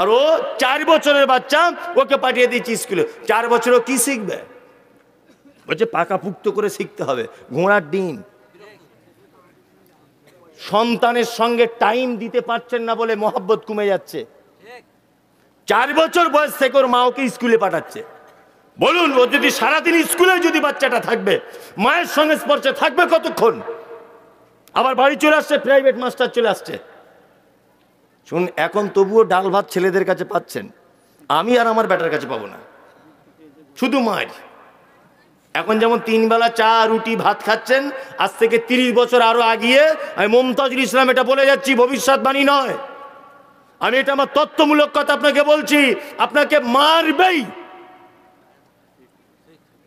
আর ও 4 বছরের বাচ্চা, ওকে পাঠিয়ে দিচ্ছি স্কুলে। 4 বছর ও কি শিখবে? বলছে পাকাপুক্ত করে শিখতে হবে। ঘোড়ার ডিম। সন্তানের সঙ্গে টাইম দিতে পারছেন না বলে মহব্বত কমে যাচ্ছে। 4 বছর বয়স থেকে ওর মা ওকে স্কুলে পাঠাচ্ছে। বলুন, ও যদি সারাদিন স্কুলে যদি বাচ্চাটা থাকবে, মায়ের সঙ্গে স্পর্শে থাকবে কতক্ষণ? আবার বাড়ি চলে আসছে, প্রাইভেট মাস্টার চলে আসছে। শুন, এখন তবুও ডাল ভাত ছেলেদের কাছে পাচ্ছেন, আমি আর আমার বেটার কাছে পাবো না, শুধু মায়ের। এখন যেমন 3 বেলা চা রুটি ভাত খাচ্ছেন, আজ থেকে 30 বছর আরো আগিয়ে, আমি মুমতাজুল ইসলাম এটা বলে যাচ্ছি, ভবিষ্যৎবাণী নয়, আমি এটা আমার তথ্যমূলক কথা আপনাকে বলছি, আপনাকে মারবেই।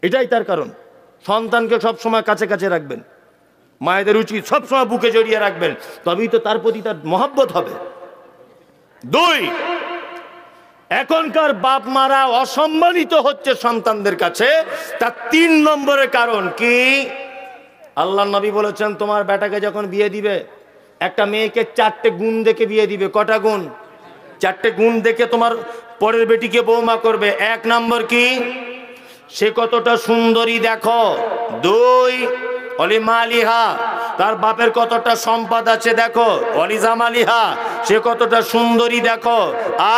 এটাই তার কারণ। সন্তানকে সবসময় কাছে কাছে রাখবেন, মায়েদের উচিত সবসময় বুকে জড়িয়ে রাখবেন, তবেই তো তার প্রতি তার মহব্বত হবে। 2, এখনকার বাপ মারা অসম্মানিত হচ্ছে সন্তানদের কাছে, তার 3 নম্বরের কারণ কি? আল্লাহ নবী বলেছেন, তোমার বেটাকে যখন বিয়ে দিবে, একটা মেয়েকে 4টে গুণ দেখে বিয়ে দিবে। কটা গুণ? 4টে গুণ দেখে তোমার পরের বেটিকে বৌমা করবে। 1 নম্বর কি? সে কতটা সুন্দরী দেখো। 2, অলিমালিহা, তার বাপের কতটা সম্পদ আছে দেখো। অলিজামালিহা, সে কতটা সুন্দরী দেখো।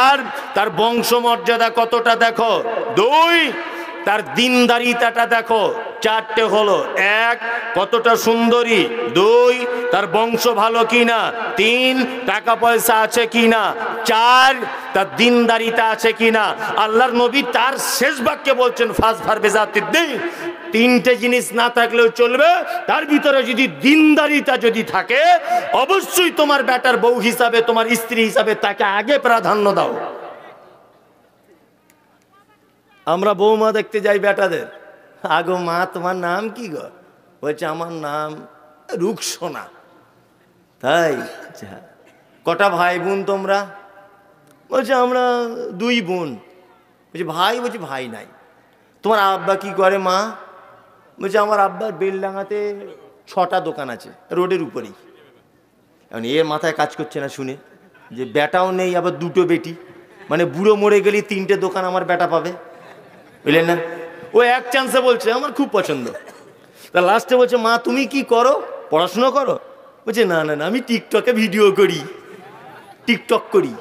আর তার বংশমর্যাদা কতটা দেখো। 2, তার দিনদারিতাটা দেখো। 4টে হলো। 1, কতটা সুন্দরী। 2, তার বংশ ভালো কিনা। 3, টাকা পয়সা আছে কিনা। 4, তার দিনদারিতা আছে কিনা। আল্লাহর নবী তার শেষ বাক্যে বলছেন, ফাজফার বিজাতিদ্দিন, 3টে জিনিস না থাকলেও চলবে, তার ভিতরে যদি দিনদারিতা যদি থাকে, অবশ্যই তোমার বেটার বউ হিসাবে, তোমার স্ত্রী হিসাবে তাকে আগে প্রাধান্য দাও। আমরা বৌমা দেখতে যাই বেটাদের, আগো মা তোমার নাম কি গো? বলছে আমার নাম রুকসোনা। তাই? কটা ভাই বোন তোমরা? বলছে আমরা 2 বোন। বলছে ভাই? বলছে ভাই নাই। তোমার আব্বা কি করে মা? বলছে আমার আব্বার বেলডাঙাতে 6টা দোকান আছে, রোডের উপরেই। এখন এর মাথায় কাজ করছে না শুনে যে বেটাও নেই, আবার 2টো বেটি, মানে বুড়ো মরে গেলে 3টে দোকান আমার বেটা পাবে, বুঝলেন না? ও এক চান্সে বলছে আমার খুব পছন্দ। তা লাস্টে বলছে মা তুমি কি করো? পড়াশুনো করো? বলছে না না না, আমি টিকটকে ভিডিও করি, টিকটক করি।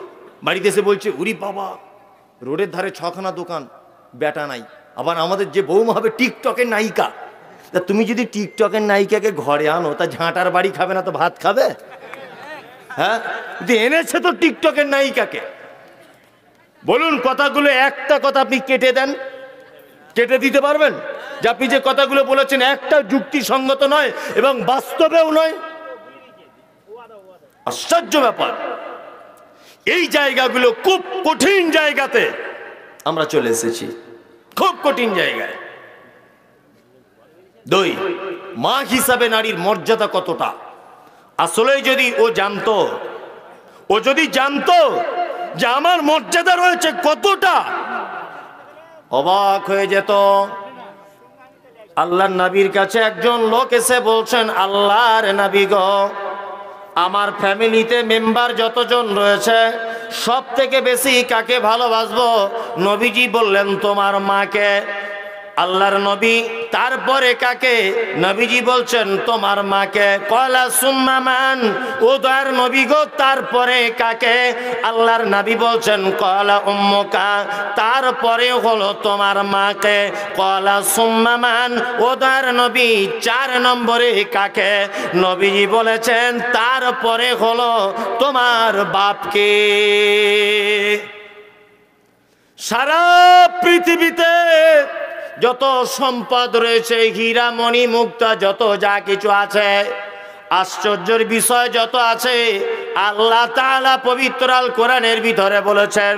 বাড়িতে এসে বলছে উরি বাবা, রোডের ধারে 6খানা দোকান, বেটা নাই, আবার আমাদের যে বৌমা হবে টিকটকের নায়িকা। তা তুমি যদি টিকটকের নায়িকাকে ঘরে আনো, তা ঝাঁটার বাড়ি খাবে না তো ভাত খাবে? হ্যাঁ, এনেছে তো টিকটকের নায়িকাকে। বলুন, কথাগুলো একটা কথা আপনি কেটে দেন, কেটে দিতে পারবেন যে আপনি যে কথাগুলো বলেছেন একটা যুক্তিসঙ্গত নয় এবং বাস্তবেও নয়? আশ্চর্য ব্যাপার। এই জায়গাগুলো খুব কঠিন জায়গাতে আমরা চলে এসেছি, খুব কঠিন জায়গায়। 2, মা হিসাবে নারীর মর্যাদা কতটা। আসলে যদি ও জানতো, ও যদি জানতো যে আমার মর্যাদা রয়েছে কতটা, অবাক হয়ে যেত। আল্লাহর নবীর কাছে একজন লোক এসে বলছেন, আল্লাহর নবী গো, আমার ফ্যামিলিতে মেম্বার যতজন রয়েছে সব থেকে বেশি কাকে ভালোবাসবো? নবীজি বললেন তোমার মাকে। আল্লাহর নবী তারপরে কাকে? নবীজি বলছেন তোমার মাকে। কলা সুম্মা মান, ও দয়ার নবী গো তারপরে কাকে? আল্লাহর নবী বলছেন কলা উম্মুকা, তারপরে হলো তোমার মাকে। কলা সুম্মা মান, ও দয়ার নবী 4 নম্বরে কাকে? নবীজি বলেছেন তারপরে হলো তোমার বাপকে। সারা পৃথিবীতে যত সম্পদ রয়েছে, হীরা মণি মুক্তা যত যা কিছু আছে, আশ্চর্যের বিষয় যত আছে, আল্লাহ তাআলা পবিত্র আল কোরআনের ভিতরে বলেছেন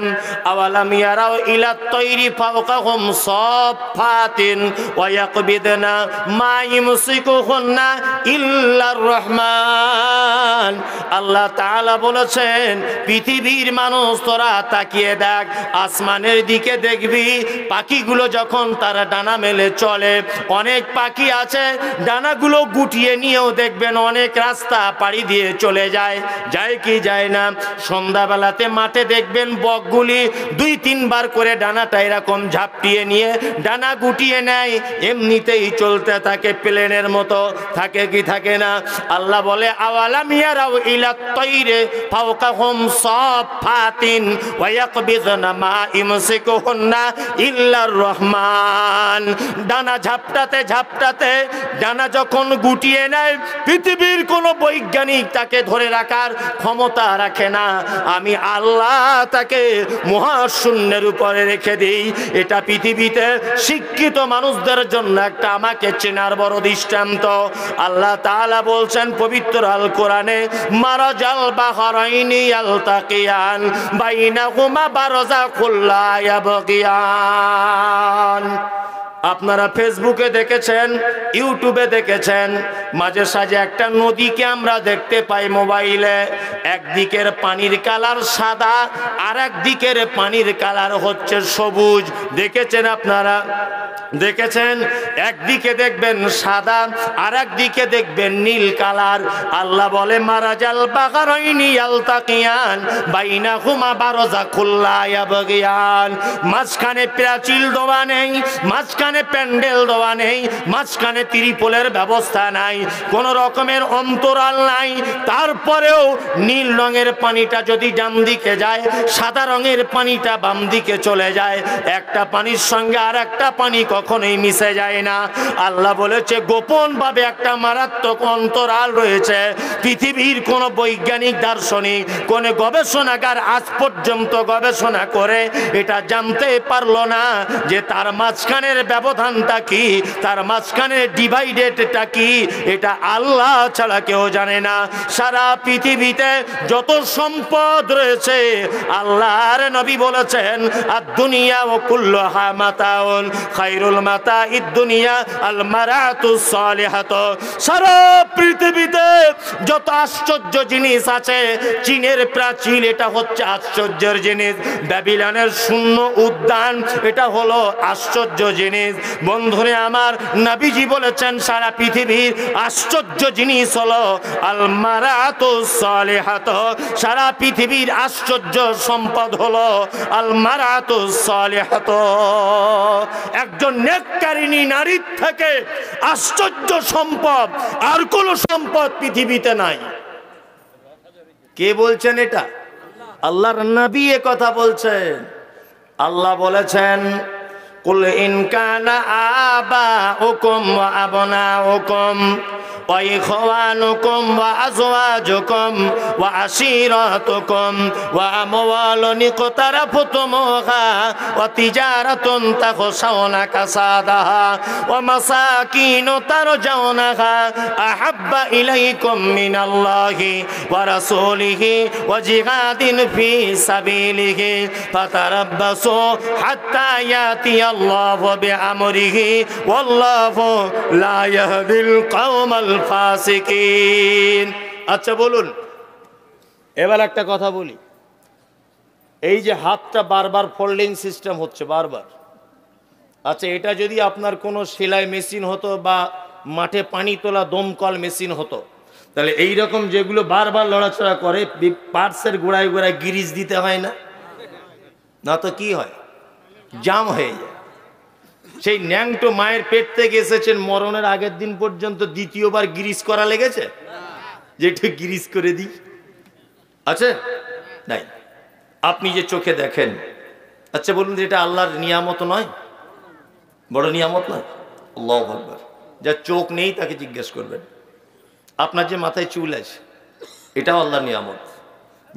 আওয়ালাম ইয়ারাও ইলাত তাইরি ফাওকাহুম সাফাতিন ওয়া ইয়াকবিদনা মা ইমসিকুহুন্না ইল্লার রহমান। আল্লাহ তাআলা বলেছেন পৃথিবীর মানুষ তোরা তাকিয়ে দেখ, আসমানের দিকে দেখবি পাখিগুলো যখন তারা ডানা মেলে চলে, অনেক পাখি আছে ডানাগুলো গুটিয়ে নিয়েও দেখবেন অনেক রাস্তা পাড়ি দিয়ে চলে যায়, যায় যায় কি যায় না? সন্ধ্যাবেলাতে মাঠে দেখবেন বকগুলি 2-3 বার করে ডানাটা এরকম ঝাপটিয়ে নিয়ে ডানা গুটিয়ে নেয়, এমনিতেই চলতে থাকে প্লেনের মতো। থাকে কি থাকে না? আল্লাহ বলে আওয়ালাম ইয়ারাউ ইলাত তাইরে ফাওকাহুম সাফাতিন ওয়া ইয়াকবিযনা মা ইমসিকুহুন্না ইল্লার রহমান। ডানা ঝাপটাতে ঝাপটাতে ডানা যখন গুটিয়ে নেয়, পৃথিবীর কোনো বৈজ্ঞানিক তাকে ধরে রাখার ক্ষমতা রাখে না। আমি আল্লাহ তাকে মহাশূন্যের উপরে রেখে দিই। এটা পৃথিবীতে শিক্ষিত মানুষদের জন্য একটা আমাকে চেনার বড় দৃষ্টান্ত। আল্লাহ তাআলা বলছেন পবিত্র আল কোরআনে, মারাজাল বাহরাইনি ইয়ালতাকিয়ান বাইনাহুমা বারযাখুল লা ইয়াবগিয়ান। আপনারা ফেসবুকে দেখেছেন, ইউটিউবে দেখেছেন, মাঝে সাঝে একটা নদীকে আমরা দেখতে পাই মোবাইলে। একদিকের পানির কালার সাদা, আর একদিকের পানির কালার হচ্ছে সবুজ। দেখেছেন আপনারা? দেখেছেন? একদিকে দেখবেন সাদা, আর একদিকে দেখবেন নীল কালার। আল্লাহ বলে মারাজাল বাহরাইনি ইয়ালতাকিয়ান বাইনাহুমা বারযাখুল লা ইয়াবগিয়ান। মাঝখানে প্রাচীর দেওয়া নেই, মাঝখানে প্যান্ডেল দেওয়া নেই, মাঝখানে ত্রিপলের ব্যবস্থা নাই, কোন রকমের অন্তরাল নাই। তারপরেও নীল রঙের পানিটা যদি ডান দিকে যায়, সাদা রঙের পানিটা বাম দিকে চলে যায়। একটা পানির সঙ্গে আর একটা পানি কখনোই মিশে যায় না। আল্লাহ বলেছে গোপন ভাবে একটা মারাত্মক অন্তরাল রয়েছে। পৃথিবীর কোন বৈজ্ঞানিক দার্শনিক, কোন গবেষণাগার আজ পর্যন্ত গবেষণা করে এটা জানতে পারলো না যে তার মাঝখানের ব্যবধানটা কি, তার মাঝখানের ডিভাইডেডটা কি। এটা আল্লাহ ছাড়া কেউ জানে না। সারা পৃথিবীতে যত সম্পদ রয়েছে, আল্লাহর নবী বলেছেন আদ-দুনিয়া ওয়া কুল্লুহা মাতাউন খায়রুল মাতাইদ দুনিয়া আল মারাতুস সালিহাতু। সারা পৃথিবীতে যত আশ্চর্য জিনিস আছে, চীনের প্রাচীর এটা হচ্ছে আশ্চর্যের জিনিস, ব্যাবিলনের শূন্য উদ্যান এটা হলো আশ্চর্য জিনিস। বন্ধুরে আমার, নবীজি বলেছেন সারা পৃথিবীর আশ্চর্য জিনিস হলো আল মারাতুস সালিহাতু। সারা পৃথিবীর আশ্চর্য সম্পদ হলো আল মারাতুস সালিহাতু। একজন নেককারিনী নারীর থেকে আশ্চর্য সম্পদ আর কোন সম্পদ পৃথিবীতে নাই। কে বলছেন এটা? আল্লাহর নবী এ কথা বলছেন। আল্লাহ বলেছেন কুল ইন কানা আবাউকুম ওয়া আবনাউকুম ওয়া ইখওয়ানুকুম ওয়া আজওয়াজুকুম ওয়া আশীরাতুকুম ওয়া আমওয়ালুন ইকতারাফতুমুহা ওয়া তিজারাতুন তাখশাউনা কাসাদাহা ওয়া মাসাকিনু তারজাউনাহা আহাব্বা ইলাইকুম মিনাল্লাহি ওয়া রাসূলিহি ওয়া জিহাদিন ফি সাবিলিহি ফাতারাব্বাসু হাত্তা ইয়াতিয়াল্লাহু বিআমরিহি ওয়াল্লাহু লা ইয়াহদিল কওমাল ফাসিকিন। আচ্ছা বলুন, এবার একটা কথা বলি। এই যে হাতটা বারবার ফোল্ডিং সিস্টেম হচ্ছে বারবার, আচ্ছা এটা যদি আপনার কোনো সেলাই মেশিন হতো বা মাঠে পানি তোলা দমকল মেশিন হতো, তাহলে এই রকম যেগুলো বারবার লড়াচড়া করে পার্টসের গোড়ায় গোড়ায় গিরিজ দিতে হয় না? না তো কি হয়, জাম হয়ে যায়। সেই ন্যাংটো মায়ের পেট থেকে এসেছেন, মরণের আগের দিন পর্যন্ত দ্বিতীয়বার গিরিজ করা লেগেছে যে একটু গিরিজ করে দিই? আছে নাই? আপনি যে চোখে দেখেন, আচ্ছা বলুন এটা আল্লাহর নিয়ামত নয়? বড় নিয়ামত নয়? আল্লাহু আকবার। যার চোখ নেই তাকে জিজ্ঞেস করবেন। আপনার যে মাথায় চুল আছে এটাও আল্লাহর নিয়ামত।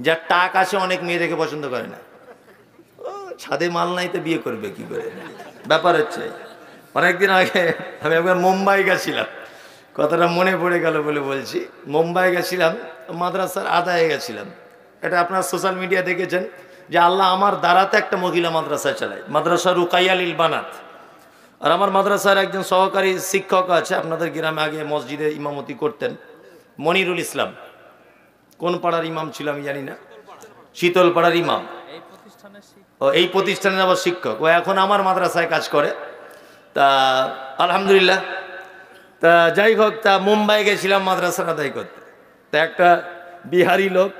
যার টাক আছে অনেক মেয়ে দেখে পছন্দ করে না, ছাদে মাল নাই তো বিয়ে করবে কি করে? ব্যাপার হচ্ছে, অনেকদিন আগে আমি একবার মুম্বাই গেছিলাম, কথাটা মনে পড়ে গেল বলে বলছি। মুম্বাই গেছিলাম, মাদ্রাসার আদায়ে গেছিলাম। এটা আপনার সোশ্যাল মিডিয়া দেখেছেন যে আল্লাহ আমার দ্বারাতে একটা মহিলা মাদ্রাসা চালায়, মাদ্রাসা রুকাইয়া লিল বানাত। আর আমার মাদ্রাসার একজন সহকারী শিক্ষক আছে, আপনাদের গ্রামে আগে মসজিদে ইমামতি করতেন, মনিরুল ইসলাম। কোন পাড়ার ইমাম ছিল আমি জানি না, শীতল পাড়ার ইমাম। ও এই প্রতিষ্ঠানের আবার শিক্ষক, ও এখন আমার মাদ্রাসায় কাজ করে। তা আলহামদুলিল্লাহ। তা যাই হোক, তা মুম্বাই গেছিলাম মাদ্রাসার আদায় করতে। তা একটা বিহারি লোক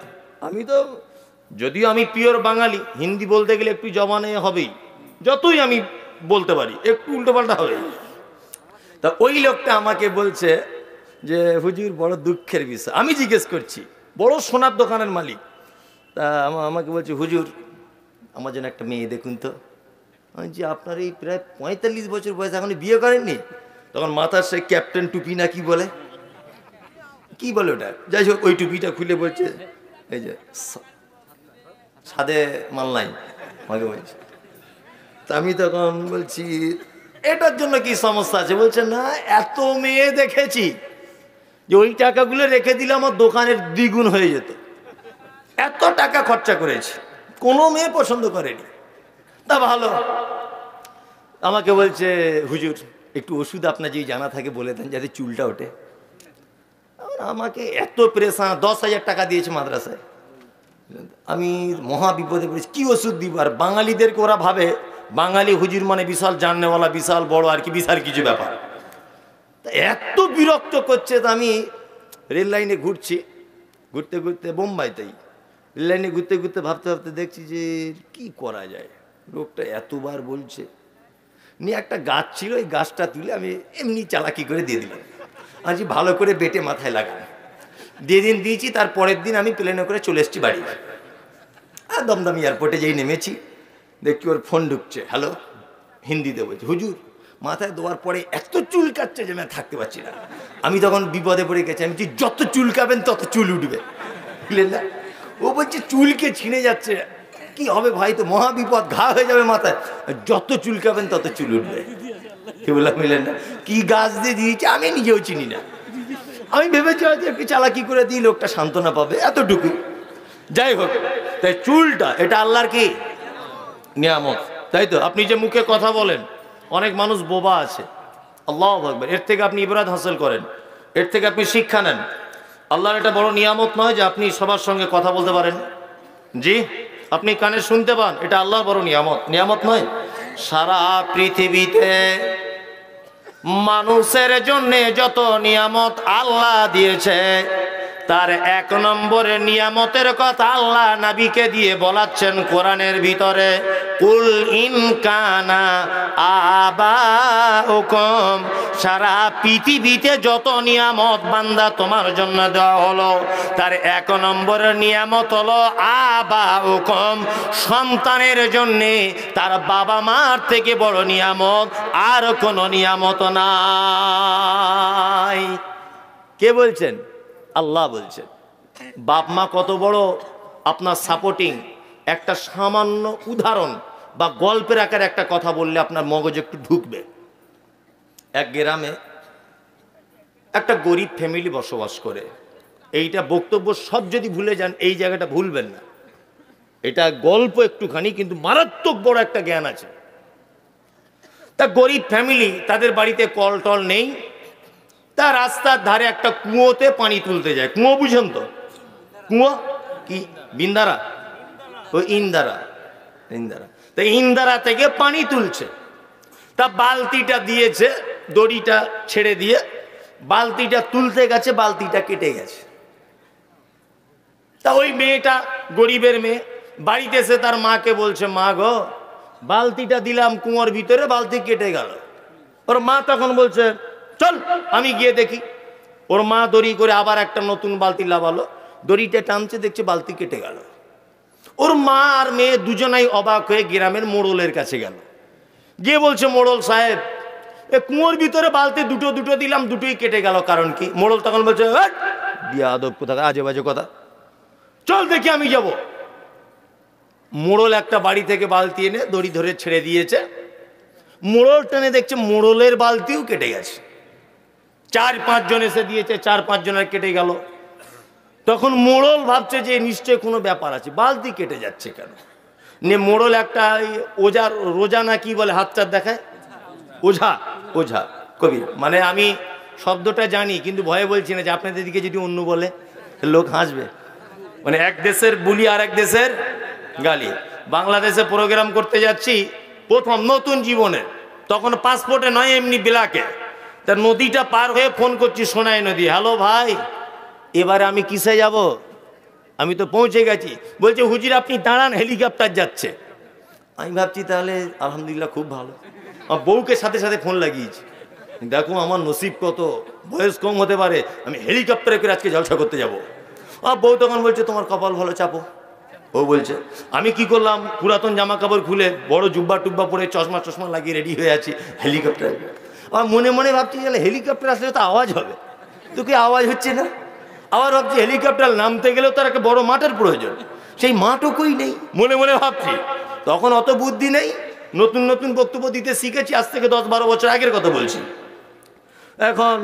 আমি তো যদিও আমি পিওর বাঙালি, হিন্দি বলতে গেলে একটু জবানে হবেই, যতই আমি বলতে পারি একটু উল্টোপাল্টা হবে। তা ওই লোকটা আমাকে বলছে যে হুজুর বড় দুঃখের বিষয়। আমি জিজ্ঞেস করছি, বড় সোনার দোকানের মালিক, তা আমাকে বলছে হুজুর আমার জন্য একটা মেয়ে দেখুন তো। আমি যে আপনার এই প্রায় 45 বছর বয়স এখনো বিয়ে করেননি? তখন মাথার সে ক্যাপ্টেন টুপি না কি বলে, কি বলে ওটা, যাই হোক ওই টুপিটা খুলে বলছে এই যে সাদে মাল নাই আমাকে বলছে। তা আমি তখন বলছি এটার জন্য কি সমস্যা আছে? বলছে না, এত মেয়ে দেখেছি যে ওই টাকাগুলো রেখে দিলে আমার দোকানের দ্বিগুণ হয়ে যেত, এত টাকা খরচা করেছি, কোনো মেয়ে পছন্দ করেনি। তা ভালো, আমাকে বলছে হুজুর একটু ওষুধ আপনার যদি জানা থাকে বলে দেন যাতে চুলটা ওঠে। আমাকে এত প্রেশান, 10,000 টাকা দিয়েছে মাদ্রাসায়। আমি মহা বিপদে পড়েছি, কি ওষুধ দিব? আর বাঙালিদেরকে ওরা ভাবে বাঙালি হুজুর মানে বিশাল জাননেওয়ালা, বিশাল বড় আর কি, বিশাল কিছু ব্যাপার। তা এত বিরক্ত করছে। তা আমি রেল লাইনে ঘুরছি, ঘুরতে ঘুরতে বোম্বাইতেই রেল লাইনে ঘুরতে ঘুরতে ভাবতে ভাবতে দেখছি যে কি করা যায়, লোকটা এতবার বলছে। নিয়ে একটা গাছ ছিল, এই গাছটা তুলে আমি এমনি চালাকি করে দিয়ে দিলাম। আমি ভালো করে বেটে মাথায় লাগানো দিয়েছি। তার পরের দিন আমি প্লেনে করে চলে এসেছি বাড়ি। আর দমদম এয়ারপোর্টে যেই নেমেছি দেখছি ওর ফোন ঢুকছে, হ্যালো, হিন্দিতে বলছে হুজুর মাথায় দেওয়ার পরে এত চুল কাটছে যে আমি থাকতে পারছি না। আমি তখন বিপদে পড়ে গেছি, আমি যত চুল কাবেন তত চুল উঠবে, বুঝলেন না? ও বলছে চুলকে ছিঁড়ে যাচ্ছে, কি হবে ভাই, তো মহা বিপদ, ঘা হয়ে যাবে মাথায়, যত চুল কাবেন তত চুল উঠবে। কি বললাম, বুঝলেন না? কি গাছ দিয়ে দিয়েছে আমি নিজেও চিনি না। আমি ভেবেছি হয়তো একটু চালাকি করে দিই, লোকটা সান্ত্বনা পাবে, এতটুকু। যাই হোক, তাই চুলটা এটা আল্লাহর কি নিয়ামত, তাই তো? আপনি যে মুখে কথা বলেন, অনেক মানুষ বোবা আছে, আল্লাহু আকবার, এর থেকে আপনি ইবরাত হাসিল করেন, এর থেকে আপনি শিক্ষা নেন। আল্লাহর এটা বড় নিয়ামত নয় যে আপনি সবার সঙ্গে কথা বলতে পারেন? জি, আপনি কানে শুনতে পান, এটা আল্লাহর বড় নিয়ামত, নিয়ামত নয়? সারা পৃথিবীতে মানুষের জন্য যত নিয়ামত আল্লাহ দিয়েছে, তার 1 নম্বরের নিয়ামতের কথা আল্লাহ নবীকে দিয়ে বলাচ্ছেন কোরআনের ভিতরে, কুল ইন কানা আবাউকুম, সারা পৃথিবীতে যত নিয়ামত বান্দা তোমার জন্য দেওয়া হলো, তার 1 নম্বরের নিয়ামত হলো আবাউকুম, সন্তানের জন্য তার বাবা মার থেকে বড় নিয়ামত আর কোনো নিয়ামত নাই। কে বলছেন? আল্লাহ বলছেন। বাপ মা কত বড় আপনার সাপোর্টিং, একটা সামান্য উদাহরণ বা গল্পের আকারে একটা কথা বললে আপনার মগজে একটু ঢুকবে। এক গ্রামে একটা গরিব ফ্যামিলি বসবাস করে। এইটা বক্তব্য সব যদি ভুলে যান, এই জায়গাটা ভুলবেন না। এটা গল্প একটুখানি, কিন্তু মারাত্মক বড় একটা জ্ঞান আছে। তা গরিব ফ্যামিলি, তাদের বাড়িতে কল টল নেই, তা রাস্তার ধারে একটা কুয়োতে পানি তুলতে যায়। কুয়ো বুঝেন তো? কুয়ো কি বিন্দারা, ও ইন্দারা, ইন্দারা। তা ইন্দারা থেকে পানি তুলছে, তা বালতিটা দিয়েছে, দড়িটা ছেড়ে দিয়ে বালতিটা তুলতে গেছে, বালতিটা কেটে গেছে। তা ওই মেয়েটা, গরিবের মেয়ে, বাড়িতে এসে তার মাকে বলছে, মা গো, বালতিটা দিলাম কুয়োর ভিতরে, বালতি কেটে গেল। ওর মা তখন বলছে, চল আমি গিয়ে দেখি। ওর মা দড়ি করে আবার একটা নতুন বালতি লাগালো, দড়িটা টানছে, দেখছে বালতি কেটে গেল। ওর মা আর মেয়ে দুজনাই অবাক হয়ে গ্রামের মোড়লের কাছে গেল, গিয়ে বলছে, মোড়ল সাহেব, এ কুয়োর ভিতরে বালতি দুটো দুটো দিলাম, দুটোই কেটে গেল, কারণ কি? মোড়ল তখন বলছে, বিয়াদব কোথাকার, আজে বাজে কথা, চল দেখি আমি যাব। মোড়ল একটা বাড়ি থেকে বালতি এনে দড়ি ধরে ছেড়ে দিয়েছে। মোড়ল টেনে দেখছে মোড়লের বালতিও কেটে গেছে। 4-5 জন এসে দিয়েছে, 4-5 জনের কেটে গেল। তখন মোড়ল ভাবছে যে নিশ্চয় কোনো ব্যাপার আছে, বালতি কেটে যাচ্ছে কেন? নিয়ে মোড়ল একটা ওজার, রোজা না কি বলে, হাত চার দেখায়, ওঝা, ওঝা কবি, মানে আমি শব্দটা জানি কিন্তু ভয়ে বলছি না যে আপনাদের দিকে যদি অন্য বলে লোক হাসবে। মানে এক দেশের বুলি আর এক দেশের গালি। বাংলাদেশে প্রোগ্রাম করতে যাচ্ছি প্রথম নতুন জীবনে, তখন পাসপোর্টে নয়, এমনি বিলাকে। তা নদীটা পার হয়ে ফোন করছি, সোনাই নদী, হ্যালো ভাই, এবারে আমি কিসে যাব? আমি তো পৌঁছে গেছি। বলছে হুজুর আপনি দাঁড়ান, হেলিকপ্টার যাচ্ছে। আমি ভাবছি তাহলে আলহামদুলিল্লাহ খুব ভালো। আমার বউকে সাথে সাথে ফোন লাগিয়েছি, দেখো আমার নসিব কত, বয়স কম হতে পারে, আমি হেলিকপ্টারে করে আজকে জলসা করতে যাবো। আর বউ তখন বলছে তোমার কপাল ভালো, চাপো। ও বলছে আমি কি করলাম, পুরাতন জামা কাপড় খুলে বড় জুব্বা টুব্বা পরে চশমা টশমা লাগিয়ে রেডি হয়ে আছি হেলিকপ্টার। আর মনে মনে ভাবছি তাহলে হেলিকপ্টার আসলে তো আওয়াজ হবে, তো কি আওয়াজ হচ্ছে না। আবার ভাবছি হেলিকপ্টার নামতে গেলেও তার একটা বড় মাঠের প্রয়োজন, সেই মাঠও কই নেই। মনে মনে ভাবছি, তখন অত বুদ্ধি নেই, নতুন নতুন বক্তব্য দিতে শিখেছি, আজ থেকে 10-12 বছর আগের কথা বলছি। এখন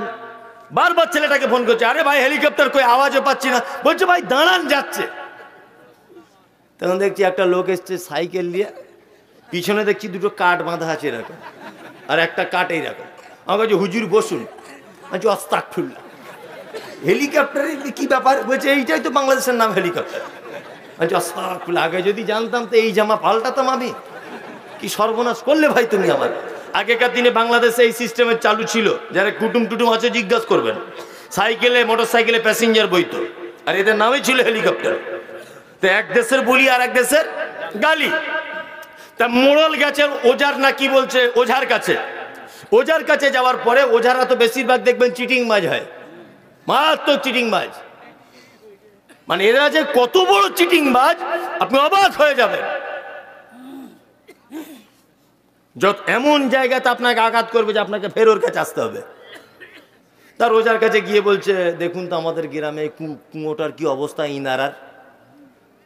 বারবার ছেলেটাকে ফোন করছে, আরে ভাই হেলিকপ্টার কই, আওয়াজও পাচ্ছি না। বলছে ভাই দাঁড়ান, যাচ্ছে। তখন দেখছি একটা লোক এসছে সাইকেল নিয়ে, পিছনে দেখছি দুটো কাঠ বাঁধা আছে এরকম, আর একটা কাঠ এইরকম। আমার কাছে হুজুর বসুন। আচ্ছা আস্তাগফিরুল্লাহ, হেলিকপ্টারে কি ব্যাপার? বলছে এইটাই তো বাংলাদেশের নাম, হেলিকপ্টার। আচ্ছা আস্তাগফিরুল্লাহ, আগে যদি জানতাম তো এই জামা পাল্টাতাম আমি। কি সর্বনাশ করলে ভাই তুমি আমার। আগেকার দিনে বাংলাদেশে এই সিস্টেমের চালু ছিল, যারা কুটুম টুটুম আছে জিজ্ঞাসা করবেন, সাইকেলে মোটর সাইকেলে প্যাসেঞ্জার বইতো, আর এদের নামই ছিল হেলিকপ্টার। তো এক দেশের বলি আর এক দেশের গালি। তা মোড়ল গেছে ওঝার না কি বলছে ওঝার কাছে। ওঝার কাছে যাওয়ার পরে ওঝারা তো বেশিরভাগ দেখবেন চিটিংবাজ হয়, মারাত্মক চিটিংবাজ। মানে এরা যে কত বড় চিটিংবাজ আপনি অবাক হয়ে যাবেন। যত এমন জায়গাতে আপনাকে আঘাত করবে যে আপনাকে ফের ওর কাছে আসতে হবে। তার ওঝার কাছে গিয়ে বলছে দেখুন তো আমাদের গ্রামে কুয়োটার কি অবস্থা ইনারার।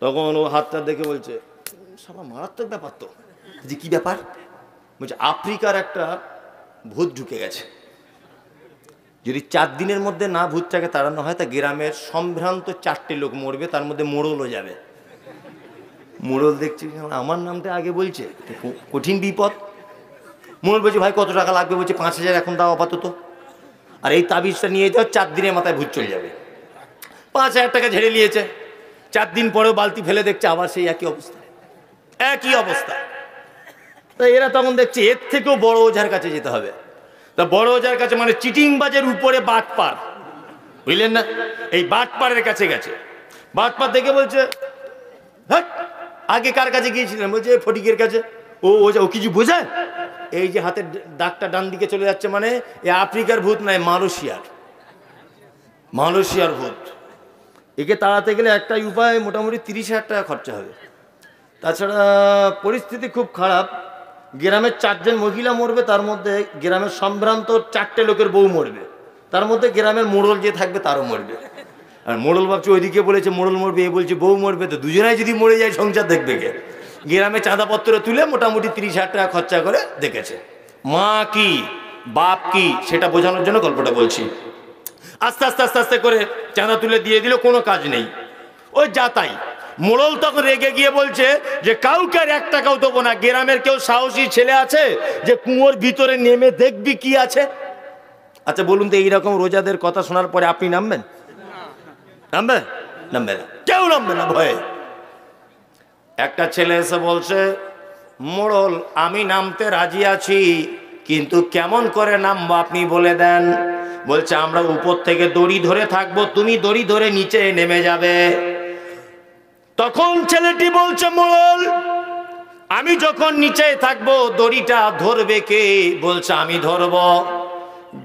তখন ও হাতটা দেখে বলছে সারা মারাত্মক ব্যাপার তো। যে কি ব্যাপার? বলছে আফ্রিকার একটা ভূত ঢুকে গেছে, যদি 4 দিনের মধ্যে না ভূতটাকে তাড়ানো হয় তা গ্রামের সম্ভ্রান্ত 4টে লোক মরবে, তার মধ্যে মোড়লও যাবে। মোড়ল দেখছি আমার নামটা আগে বলছে, কঠিন বিপদ। মোড়ল বলছে ভাই কত টাকা লাগবে? বলছে 5000 এখন দাও আপাতত, আর এই তাবিজটা নিয়ে যাও, 4 দিনের মাথায় ভূত চলে যাবে। 5000 টাকা ঝেড়ে নিয়েছে। 4 দিন পরেও বালতি ফেলে দেখছে আবার সেই একই অবস্থা, একই অবস্থা। তা এরা তখন দেখছে এর থেকেও বড় ওঝার কাছে যেতে হবে। তা বড় ওঝার কাছে মানে চিটিংবাজের উপরে বাটপার, বুঝলেন না, এই বাটপারের কাছে গেছে। বাটপার দেখে বলছে হ্যাঁ আগে কার কাছে গিয়েছিলেন? বলছে ফটিকের কাছে। ও ওঝা, ও কিছু বোঝায়? এই যে হাতের দাগটা ডান দিকে চলে যাচ্ছে মানে এ আফ্রিকার ভূত নয়, মালয়েশিয়ার ভূত। একে তাড়াতে গেলে একটাই উপায়, মোটামুটি 30,000 টাকা খরচা হবে। তাছাড়া পরিস্থিতি খুব খারাপ, গ্রামের 4 জন মহিলা মরবে, তার মধ্যে গ্রামের সম্ভ্রান্ত 4টে লোকের বউ মরবে, তার মধ্যে গ্রামের মোড়ল যে থাকবে তারও মরবে। আর মোড়ল ভাবছে ওইদিকে বলেছে মোড়ল মরবে, এ বলছে বউ মরবে, তো দুজনাই যদি মরে যায় সংসার দেখবে কে? গ্রামে চাঁদাপত্র তুলে মোটামুটি 30,000 টাকা খরচা করে দেখেছে। মা কি বাপ কি সেটা বোঝানোর জন্য গল্পটা বলছি। আস্তে আস্তে আস্তে আস্তে করে চাঁদা তুলে দিয়ে দিল, কোনো কাজ নেই, ওই যা তাই। মোড়ল তখন রেগে গিয়ে বলছে যে কাউকে আর 1 টাকাও দেবো না। গ্রামের কেউ সাহসী ছেলে আছে যে কুয়োর ভিতরে নেমে দেখবি কি আছে? আচ্ছা বলুন তো, এইরকম রোজাদের কথা শোনার পরে আপনি নামবেন? নামবে? নামবে না, কেউ নামবে না ভয়ে। একটা ছেলে এসে বলছে মোড়ল আমি নামতে রাজি আছি, কিন্তু কেমন করে নামবো আপনি বলে দেন। বলছে আমরা উপর থেকে দড়ি ধরে থাকবো, তুমি দড়ি ধরে নিচে নেমে যাবে। তখন ছেলেটি বলছে মোড়ল আমি যখন নিচে থাকবো দড়িটা ধরবে কে? বলছে আমি ধরবো।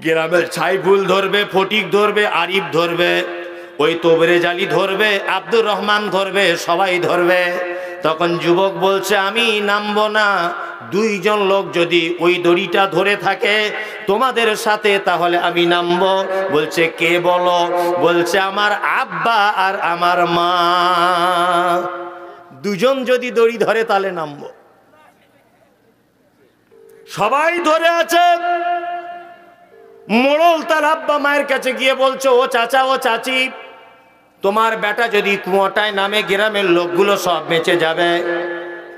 গ্রামের ছাইফুল ধরবে, ফটিক ধরবে, আরিফ ধরবে, ওই তোবরে জালি ধরবে, আব্দুর রহমান ধরবে, সবাই ধরবে। তখন যুবক বলছে আমি নামবো না, 2 জন লোক যদি ওই দড়িটা ধরে থাকে তোমাদের সাথে তাহলে আমি নামবো। বলছে কে বলো? বলছে আমার আব্বা আর আমার মা, 2 জন যদি দড়ি ধরে তাহলে নামবো। সবাই ধরে আছে। মোড়ল তার আব্বা মায়ের কাছে গিয়ে বলছে ও চাচা ও চাচি, তোমার বেটা যদি কুয়োটায় নামে গ্রামের লোকগুলো সব বেঁচে যাবে।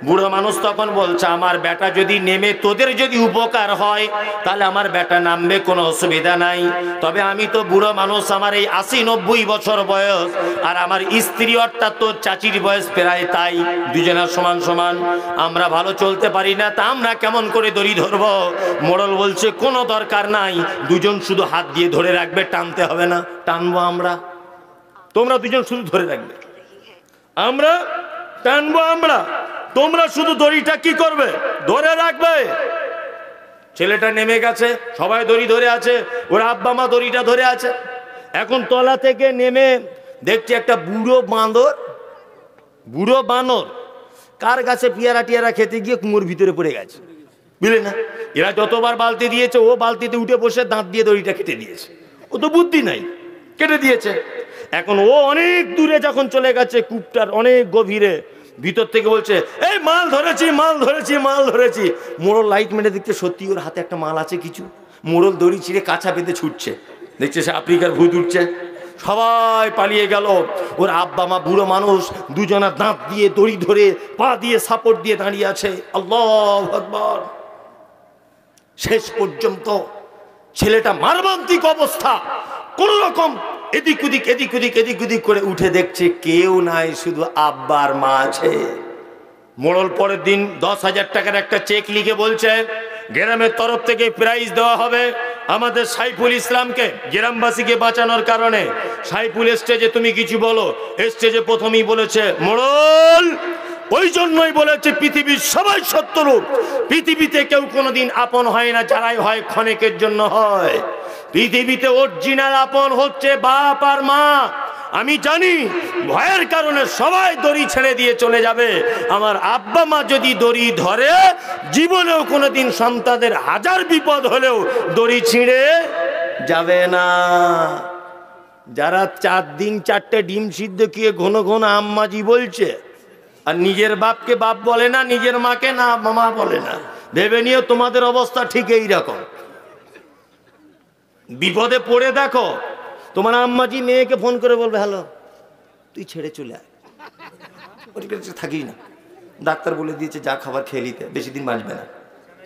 বুড়ো মানুষ তখন বলছে আমার বেটা যদি নেমে তোদের যদি উপকার হয় তাহলে আমার বেটা নামবে, কোনো অসুবিধা নাই। তবে আমি তো বুড়ো মানুষ, আমার এই 80-90 বছর বয়স, আর আমার স্ত্রী অর্থাৎ তোর চাচির বয়স প্রায় তাই, দুজনের সমান সমান, আমরা ভালো চলতে পারি না, তা আমরা কেমন করে দড়ি ধরবো? মোড়ল বলছে কোনো দরকার নাই, 2 জন শুধু হাত দিয়ে ধরে রাখবে, টানতে হবে না, টানবো আমরা, তোমরা 2 জন শুধু ধরে রাখবে। আমরা টানবো আমরা, তোমরা শুধু দড়িটা কি করবে, ধরে রাখবে। ছেলেটা নেমে গেছে, সবাই দড়ি ধরে আছে, ওর আব্বা মা দড়িটা ধরে আছে। এখন তলা থেকে নেমে দেখছে একটা বুড়ো বানর কার গাছে পিয়ারা টিয়ারা খেতে গিয়ে কুয়োর ভিতরে পড়ে গেছে, বুঝলে না। এরা যতবার বালতি দিয়েছে ও বালতিতে উঠে বসে দাঁত দিয়ে দড়িটা কেটে দিয়েছে। ও তো বুদ্ধি নাই, কেটে দিয়েছে। এখন ও অনেক দূরে যখন চলে গেছে, কূপটার অনেক গভীরে, ভিতর থেকে বলছে এই মাল ধরেছি, মাল ধরেছি, মাল ধরেছি। মোড়ল লাইট মেরে দেখতে সত্যি ওর হাতে একটা মাল আছে কিছু। মোড়ল দড়ি ছিঁড়ে কাছা বেঁধে ছুটছে, দেখছে সে আফ্রিকার ভূত উঠছে। সবাই পালিয়ে গেল। ওর আব্বা মা বুড়ো মানুষ দুজনা দাঁত দিয়ে দড়ি ধরে পা দিয়ে সাপোর্ট দিয়ে দাঁড়িয়ে আছে। আল্লাহু আকবার। শেষ পর্যন্ত ছেলেটা মারবান্তিক অবস্থা, কোন রকম এদিক ওদিক এদিক ওদিক এদিক ওদিক করে উঠে দেখছে কেউ নাই, শুধু আব্বার মা আছে। মোড়ল পরের দিন 10,000 টাকার একটা চেক লিখে বলছে গ্রামের তরফ থেকে প্রাইজ দেওয়া হবে আমাদের সাইফুল ইসলামকে, গ্রামবাসীকে বাঁচানোর কারণে। সাইফুল স্টেজে তুমি কিছু বলো। স্টেজে প্রথমেই বলেছে মোড়ল ওই জন্যই বলেছে পৃথিবীর সবাই শত্রু, পৃথিবীতে কেউ কোনোদিন আপন হয় না, যারাই হয় ক্ষণিকের জন্য হয়। পৃথিবীতে অরিজিনাল আপন হচ্ছে বাপ আর মা। আমি জানি ভয়ের কারণে সবাই দড়ি ছেড়ে দিয়ে চলে যাবে, আমার আব্বা মা যদি দড়ি ধরে জীবনেও কোনোদিন সন্তানদের হাজার বিপদ হলেও দড়ি ছিঁড়ে যাবে না। যারা 4 দিন 4টে ডিম সিদ্ধ খেয়ে ঘন ঘন আম্মাজি বলছে আর নিজের বাপকে বাপ বলে না, নিজের মাকে না মামা বলে না, ভেবে নিও তোমাদের অবস্থা ঠিক এইরকম। বিপদে পড়ে দেখো, তোমার আম্মাজি মেয়েকে ফোন করে বলবে হ্যালো তুই ছেড়ে চলে আয়, থাকিস না, ডাক্তার বলে দিয়েছে যা খাবার খেয়ে নিতে, বেশি দিন বাঁচবে না,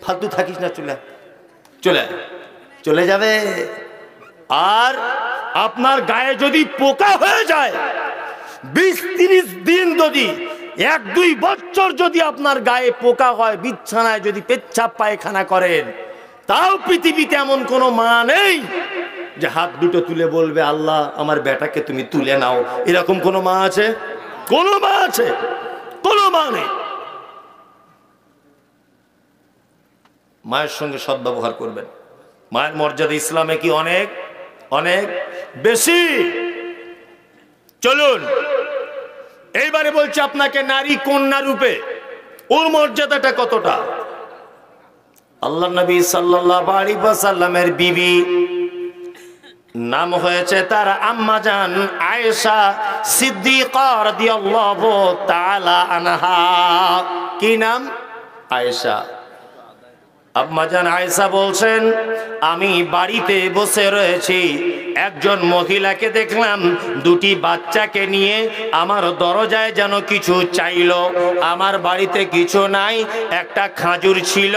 ফালতু থাকিস না, চলে চলে চলে যাবে। আর আপনার গায়ে যদি পোকা হয়ে যায়, 20-30 দিন যদি 1-2 বছর যদি আপনার গায়ে পোকা হয়, বিছানায় যদি পেচ্ছাপ পায়খানা করেন, তাও পৃথিবীতে এমন কোনো মা নেই যে হাত দুটো তুলে বলবে আল্লাহ আমার বেটাকে তুমি তুলে নাও। এরকম কোনো মা আছে? কোনো মা আছে? কোনো মা নেই। মায়ের সঙ্গে সদ্ব্যবহার করবেন। মায়ের মর্যাদা ইসলামে কি অনেক অনেক বেশি। চলুন এইবারে বলছি আপনাকে নারী কন্যা রূপে ওর মর্যাদাটা কতটা। আল্লাহ নবী সাল্লাল্লাহু আলাইহি ওয়াসাল্লামের বিবি নাম হয়েছে তার আম্মাজান আয়েশা সিদ্দিকা রাদিয়াল্লাহু তাআলা আনহা। কি নাম? আয়েশা। আম্মাজান আয়েশা বলছেন আমি বাড়িতে বসে রয়েছি, একজন মহিলাকে দেখলাম 2টি বাচ্চাকে নিয়ে আমার দরজায় যেন কিছু চাইলো। আমার বাড়িতে কিছু নাই, একটা খাজুর ছিল,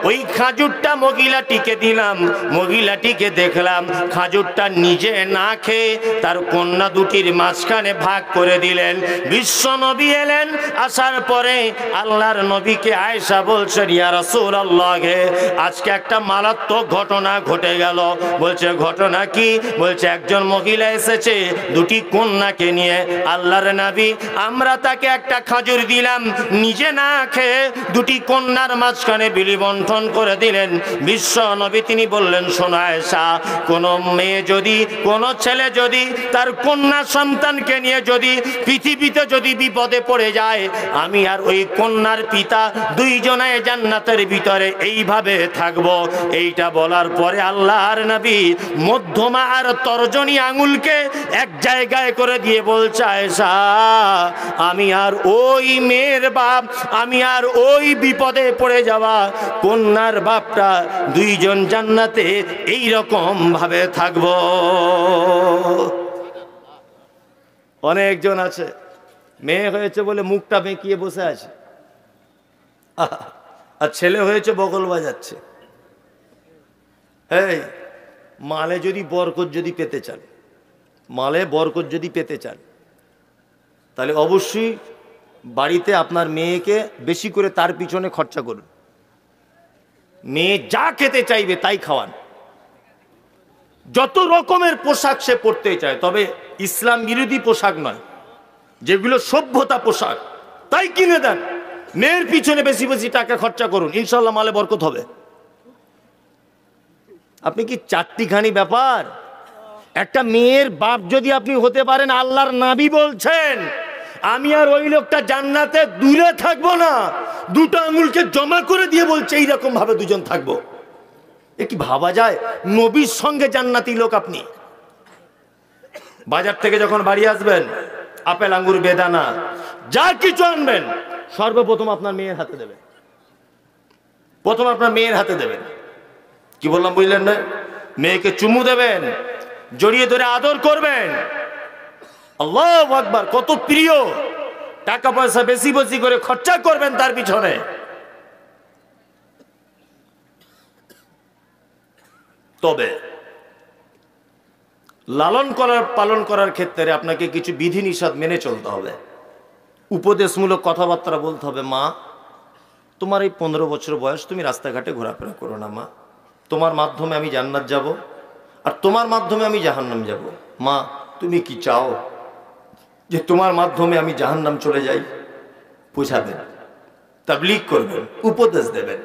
ওই খাজুরটা মহিলাটিকে দিলাম। মহিলাটিকে দেখলাম খাজুরটা নিজে না খেয়ে তার কন্যা 2টির মাঝখানে ভাগ করে দিলেন। বিশ্ব নবী এলেন, আসার পরে আল্লাহর নবীকে আয়েশা বলছেন ইয়া রাসূলুল্লাহ আজকে একটা মারাত্মক ঘটনা ঘটে গেল। বলছে ঘটনা কি? বলছে একজন মহিলা এসেছে 2টি কন্যাকে নিয়ে। আল্লাহর নবী আমরা তাকে একটা খাজুর দিলাম, নিজে না খেয়ে 2টি কন্যার মাঝখানে বিলি বন্টন করে দিলেন। বিশ্ব নবী তিনি বললেন শোনো আয়েশা, কোনো মেয়ে যদি কোনো ছেলে যদি তার কন্যা সন্তানকে নিয়ে যদি পৃথিবীতে যদি বিপদে পড়ে যায়, আমি আর ওই কন্যার পিতা 2 জনে জান্নাতের ভিতরে এইভাবে থাকবো। এইটা বলার পরে আল্লাহর নবী মধ্যমা আর তর্জনী আঙুলকে এক জায়গায় করে দিয়ে বলছে আয়েশা আমি আর ওই মেয়ের বাপ, আমি আর ওই বিপদে পড়ে যাওয়া কন্যার বাপটা 2 জন জান্নাতে এইরকম ভাবে থাকবো। অনেকজন আছে মেয়ে হয়েছে বলে মুখটা বেঁকিয়ে বসে আছে, আর ছেলে হয়েছে বগল বাজাচ্ছে। এই মালে যদি বরকত যদি পেতে চান, মালে বরকত যদি পেতে চান, তাহলে অবশ্যই বাড়িতে আপনার মেয়েকে বেশি করে তার পিছনে খরচা করুন। মেয়ে যা খেতে চাইবে তাই খাওয়ান। যত রকমের পোশাক সে পরতে চায়, তবে ইসলাম বিরোধী পোশাক নয়, যেগুলো সভ্যতা পোশাক, তাই কিনে দেন। মেয়ের পিছনে বেশি বেশি টাকা খরচা করুন, ইনশাল্লাহ মালে বরকত হবে। আপনি কি চারটিখানি ব্যাপার? একটা মেয়ের বাপ যদি আপনি হতে পারেন, আল্লাহর নবী বলছেন আমি আর ওই লোকটা জান্নাতে দূরে থাকবো না, দুটো আঙুলকে জমা করে দিয়ে বলছে এইরকম ভাবে দুজন থাকবো। এ কি ভাবা যায়? নবীর সঙ্গে জান্নাতি লোক। আপনি বাজার থেকে যখন বাড়ি আসবেন, আপেল আঙ্গুর বেদানা যা কিছু আনবেন, সর্বপ্রথম আপনার মেয়ের হাতে দেবেন। প্রথম আপনার মেয়ের হাতে দেবেন। কি বললাম বুঝলেন না? মেয়েকে চুমু দেবেন, জড়িয়ে ধরে আদর করবেন। আল্লাহু আকবার, কত প্রিয়। টাকা পয়সা বেশি বেশি করে খরচা করবেন তার পিছনে। তবে লালন করার পালন করার ক্ষেত্রে আপনাকে কিছু বিধিনিষেধ মেনে চলতে হবে। উপদেশমূলক কথাবার্তা বলতে হবে। মা, তোমার এই 15 বছর বয়স, তুমি রাস্তাঘাটে ঘোরাফেরা করো না মা। তোমার মাধ্যমে আমি জান্নাত যাব, আর তোমার মাধ্যমে আমি জাহান্নাম যাব। মা, তুমি কি চাও যে তোমার মাধ্যমে আমি জাহান্নাম চলে যাই? বোঝাবেন, তাবলীগ করবেন, উপদেশ দেবেন।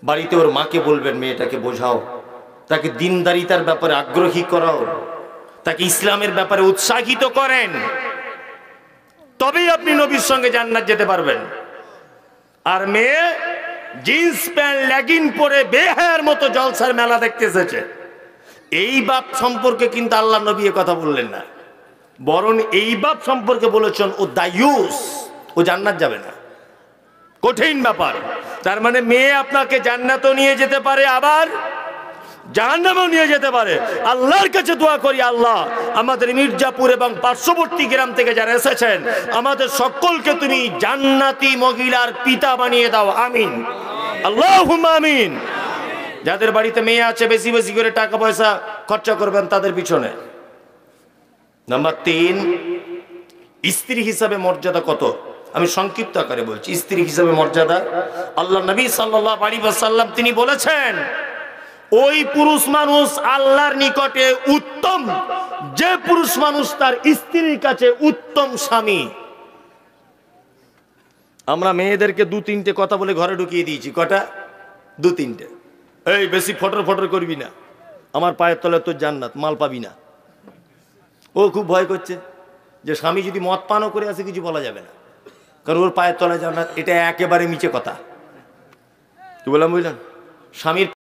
বাড়িতে ওর মাকে বলবেন মেয়েটাকে বোঝাও, তাকে দিনদারিতার ব্যাপারে আগ্রহী করাও, তাকে ইসলামের ব্যাপারে উৎসাহিত করেন। তবেই আপনি নবীর সঙ্গে জান্নাত যেতে পারবেন। আর মেয়ে জিন্স প্যান্ট লেগিন পরে বেহায়ার মতো জলসার মেলা দেখতে এসেছে, এই বাপ সম্পর্কে কিন্তু আল্লাহ নবী এ কথা বললেন না, বরং এই বাপ সম্পর্কে বলেছেন ও দায়ুস, ও জান্নাত যাবে না। কঠিন ব্যাপার। তার মানে মেয়ে আপনাকে জান্নাতও নিয়ে যেতে পারে, আবার জাহান্নামেও নিয়ে যেতে পারে। আল্লাহর কাছে দোয়া করি, আল্লাহ আমাদের মির্জাপুর এবং পার্শ্ববর্তী গ্রাম থেকে যারা এসেছেন, আমাদের সকলকে তুমি জান্নাতি মহিলার পিতা বানিয়ে দাও, আমিন, আল্লাহুম্মা আমিন। যাদের বাড়িতে মেয়ে আছে, বেশি বেশি করে টাকা পয়সা খরচা করবেন তাদের পিছনে। নাম্বার 3, স্ত্রী হিসাবে মর্যাদা কত? আমি সংক্ষিপ্ত আকারে বলছি। স্ত্রী হিসাবে মর্যাদা, আল্লাহ নবী সাল্লাল্লাহু আলাইহি ওয়াসাল্লাম তিনি বলেছেন, ওই পুরুষ মানুষ আল্লাহর নিকটে উত্তম যে পুরুষ মানুষ তার স্ত্রীর কাছে উত্তম স্বামী। আমরা মেয়েদেরকে 2-3টে কথা বলে ঘরে ঢুকিয়ে দিয়েছি। কটা? 2-3টে। এই বেশি ফটর ফটর করবি না, আমার পায়ের তলে তোর জান্নাত, মাল পাবি না। ও খুব ভয় করছে যে স্বামী যদি মদ পানও করে আসে কিছু বলা যাবে না, কারণ ওর পায়ের তলে জান্নাত। এটা একেবারে মিছে কথা। কি বললাম বুঝলেন? স্বামীর